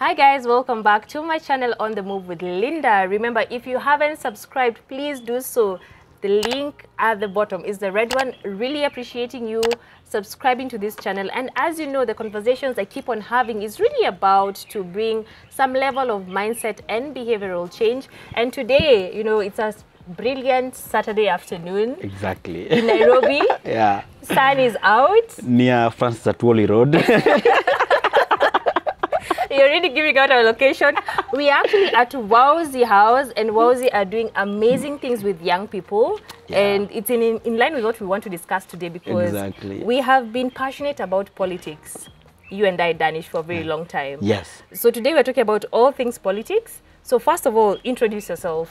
Hi guys, welcome back to my channel On The Move with Linda. Remember, if you haven't subscribed, please do so. The link at the bottom is the red one. Really appreciating you subscribing to this channel. And as you know, the conversations I keep on having is really about to bring some level of mindset and behavioral change. And today, you know, it's a brilliant Saturday afternoon. Exactly. In Nairobi. Yeah. Sun is out. Near Francis Atwoli Road. You're already giving out our location. We are actually at Wowzy House, and Wowzy are doing amazing things with young people. Yeah. And it's in line with what we want to discuss today, because we have been passionate about politics, you and I, Dannish, for a very long time. Yes. So today we're talking about all things politics. So first of all, introduce yourself.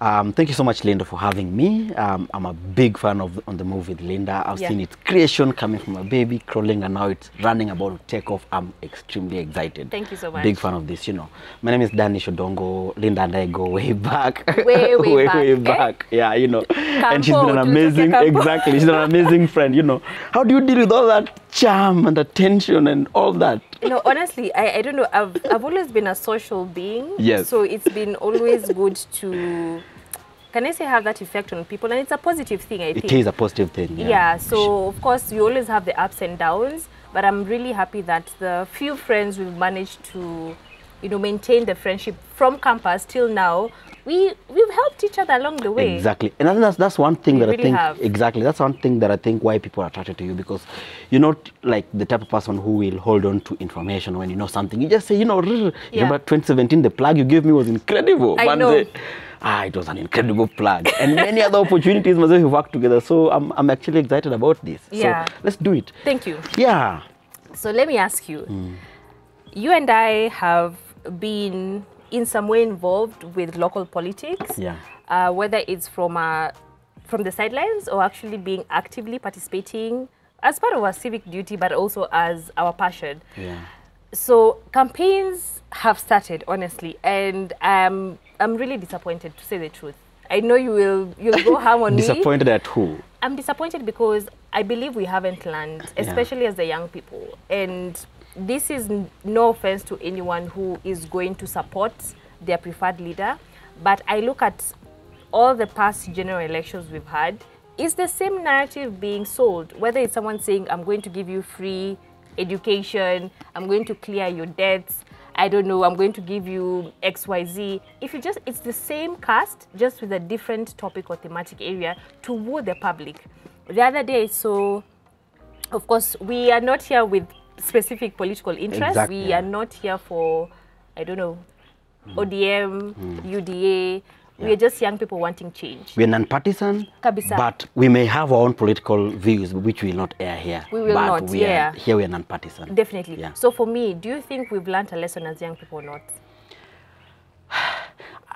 Thank you so much, Linda, for having me. I'm a big fan of On The Move with Linda. I've seen its creation coming from a baby, crawling, and now it's running about to take off. I'm extremely excited. Thank you so much. Big fan of this, you know. My name is Dannish Odongo. Linda and I go way back. Way back. Yeah, you know. And she's Campo, been an amazing, exactly. She's an amazing friend, you know. How do you deal with all that charm and attention and all that? You know, honestly, I don't know. I've always been a social being. Yes. So it's been always good to, can I say, have that effect on people? And it's a positive thing, I think. It is a positive thing, yeah. Yeah, so of course, you always have the ups and downs. But I'm really happy that the few friends we've managed to, you know, maintain the friendship from campus till now. We've helped each other along the way. Exactly. And I think that's one thing that really I think, exactly, that's one thing that I think why people are attracted to you, because you're not like the type of person who will hold on to information when you know something. You just say, you know, remember 2017, the plug you gave me was incredible. I know. It was an incredible plug. And many other opportunities we work together. So I'm actually excited about this. Yeah. So let's do it. Thank you. Yeah. So let me ask you, you and I have been in some way involved with local politics, whether it's from the sidelines or actually being actively participating as part of our civic duty, but also as our passion. Yeah. So campaigns have started, honestly, and I'm really disappointed, to say the truth. I know you'll go ham on me. Disappointed at who? I'm disappointed because I believe we haven't learned, especially as the young people. And this is no offense to anyone who is going to support their preferred leader, but I look at all the past general elections we've had. Is the same narrative being sold? Whether it's someone saying, I'm going to give you free education, I'm going to clear your debts, I don't know, I'm going to give you XYZ. If you just, it's the same cast, just with a different topic or thematic area to woo the public. The other day, so of course, we are not here with specific political interests. Exactly. We are not here for, I don't know, ODM, UDA. We are just young people wanting change. We're non-partisan, but we may have our own political views, which we will not air here. We will not, here we are non-partisan. Definitely. Yeah. So for me, do you think we've learned a lesson as young people or not?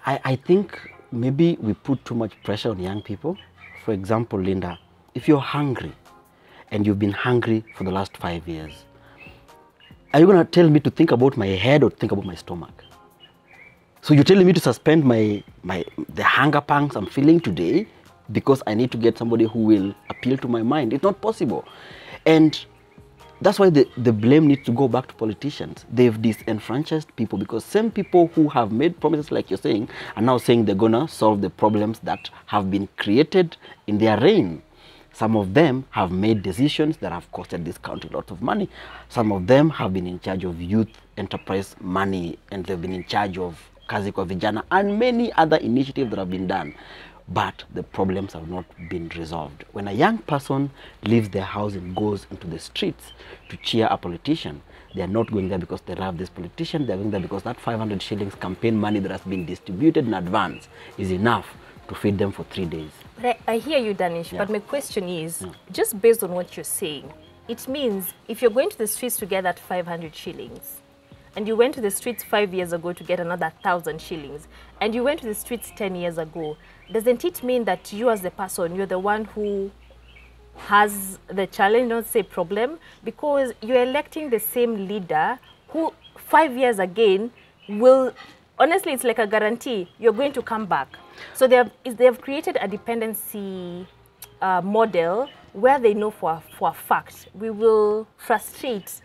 I think maybe we put too much pressure on young people. For example, Linda, if you're hungry and you've been hungry for the last 5 years, are you going to tell me to think about my head or think about my stomach? So you're telling me to suspend the hunger pangs I'm feeling today because I need to get somebody who will appeal to my mind. It's not possible. And that's why the blame needs to go back to politicians. They've disenfranchised people, because same people who have made promises like you're saying are now saying they're gonna solve the problems that have been created in their reign. Some of them have made decisions that have costed this country lots of money. Some of them have been in charge of youth enterprise money, and they've been in charge of Kazi kwa Vijana and many other initiatives that have been done. But the problems have not been resolved. When a young person leaves their house and goes into the streets to cheer a politician, they are not going there because they love this politician. They're going there because that 500 shillings campaign money that has been distributed in advance is enough to feed them for 3 days. But I hear you, Dannish, but my question is, just based on what you're saying, it means if you're going to the streets to get that 500 shillings, and you went to the streets 5 years ago to get another 1,000 shillings, and you went to the streets 10 years ago, doesn't it mean that you as the person, you're the one who has the challenge, not say problem, because you're electing the same leader who 5 years again will, honestly, it's like a guarantee, you're going to come back. So they have created a dependency model where they know for a fact we will frustrate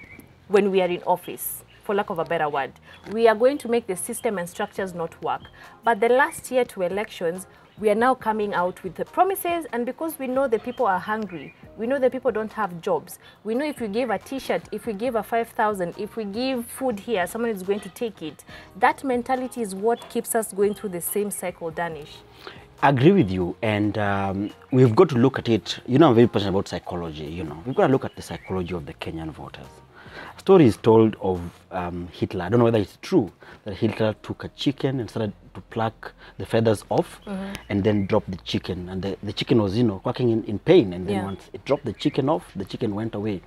when we are in office. for lack of a better word. We are going to make the system and structures not work. But the last year to elections, we are now coming out with the promises, and because we know the people are hungry, we know the people don't have jobs, we know if we give a t-shirt, if we give a 5,000, if we give food here, someone is going to take it. That mentality is what keeps us going through the same cycle, Dannish. I agree with you, and we've got to look at it. You know, I'm very passionate about psychology, you know. We've got to look at the psychology of the Kenyan voters. A story is told of Hitler. I don't know whether it's true, that Hitler took a chicken and started to pluck the feathers off and then dropped the chicken. And the chicken was, you know, quacking in pain. And then once it dropped the chicken off, the chicken went away.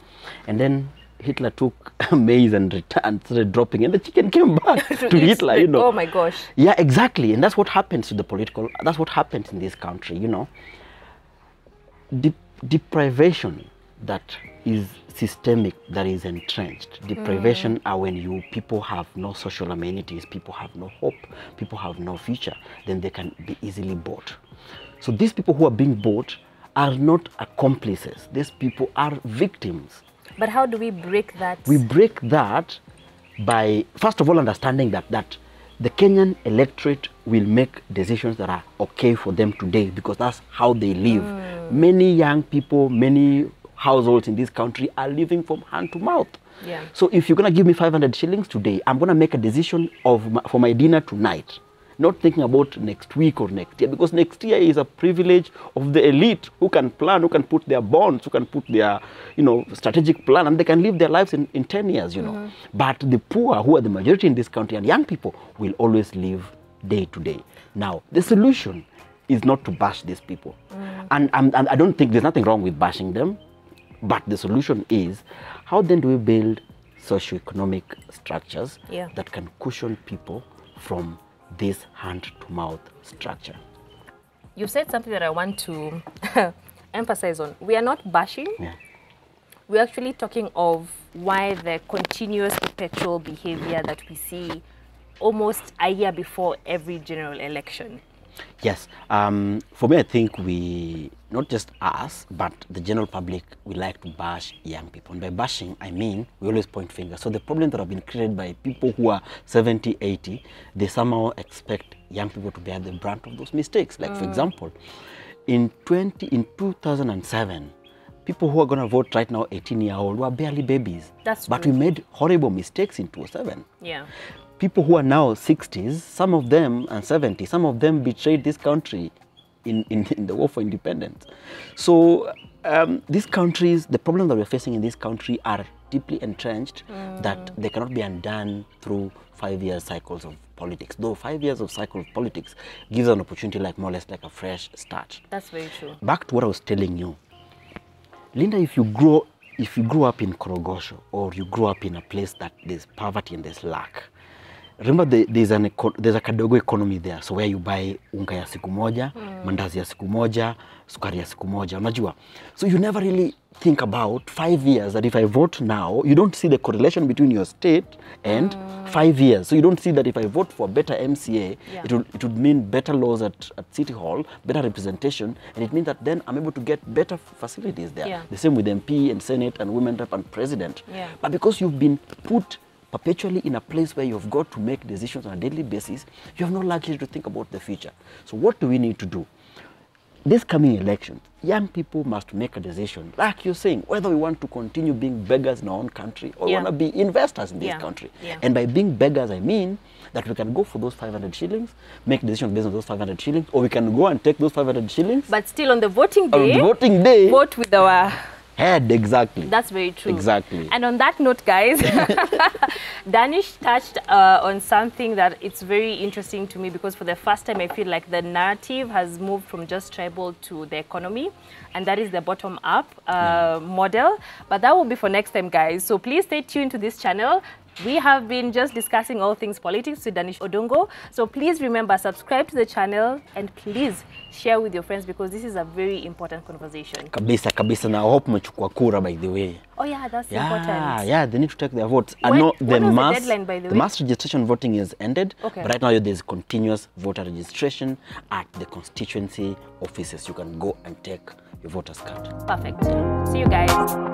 And then Hitler took maize and returned, started dropping, and the chicken came back to Hitler, you know. Oh my gosh. Yeah, exactly. And that's what happens to the political, that's what happens in this country, you know. Deprivation that is systemic, that is entrenched. Deprivation are when people have no social amenities, people have no hope, people have no future, then they can be easily bought. So these people who are being bought are not accomplices. These people are victims. But how do we break that? We break that by, first of all, understanding that the Kenyan electorate will make decisions that are okay for them today because that's how they live. Many young people, many households in this country are living from hand to mouth. Yeah. So if you're going to give me 500 shillings today, I'm going to make a decision for my dinner tonight. Not thinking about next week or next year, because next year is a privilege of the elite who can plan, who can put their bonds, who can put their, you know, strategic plan, and they can live their lives in 10 years, you know. But the poor, who are the majority in this country, and young people, will always live day to day. Now, the solution is not to bash these people. And I don't think there's nothing wrong with bashing them, but the solution is, how then do we build socioeconomic structures that can cushion people from this hand-to-mouth structure? You said something that I want to emphasize on. We are not bashing. Yeah. We're actually talking of why the continuous perpetual behavior that we see almost a year before every general election. Yes. For me, I think we, not just us, but the general public, we like to bash young people. And by bashing, I mean, we always point fingers. So the problems that have been created by people who are 70, 80, they somehow expect young people to bear the brunt of those mistakes. Like, for example, in 2007, people who are going to vote right now, 18-year-old, were barely babies. That's But true. we made horrible mistakes in 2007. Yeah. People who are now 60s, some of them, and 70, some of them betrayed this country in the war for independence. So these countries, the problem that we're facing in this country are deeply entrenched, that they cannot be undone through 5-year cycles of politics. Though 5 years of cycle of politics gives an opportunity, like more or less like a fresh start. That's very true. Back to what I was telling you, Linda, if you grew up in Korogosho, or you grew up in a place that there's poverty and there's lack, remember there's a kadogo economy there, so where you buy unga ya siku moja, mandazi ya siku moja, sukari ya siku moja, unajua. So you never really think about 5 years, that if I vote now, you don't see the correlation between your state and 5 years. So you don't see that if I vote for better MCA, it would mean better laws at City Hall, better representation, and it means that then I'm able to get better facilities there. Yeah. The same with MP and Senate and Women Rep and President. Yeah. But because you've been put perpetually in a place where you've got to make decisions on a daily basis, you have no luxury to think about the future. So what do we need to do? This coming election, young people must make a decision, like you're saying, whether we want to continue being beggars in our own country or want to be investors in this country. And by being beggars, I mean that we can go for those 500 shillings, make decisions based on those 500 shillings, or we can go and take those 500 shillings. But still on the voting day, vote with our head, exactly. That's very true. Exactly. And on that note, guys, Dannish touched on something that it's very interesting to me, because for the first time I feel like the narrative has moved from just tribal to the economy, and that is the bottom-up model. But that will be for next time, guys. So please stay tuned to this channel. We have been just discussing all things politics with Dannish Odongo. So please remember, subscribe to the channel and please share with your friends, because this is a very important conversation. Kabisa, kabisa. Na I hope mchukua kura, by the way. Oh yeah, that's important. Yeah, they need to take their votes. When was the deadline, by the way? The mass registration voting is ended. Okay. But right now there's continuous voter registration at the constituency offices. You can go and take your voter's card. Perfect. See you guys.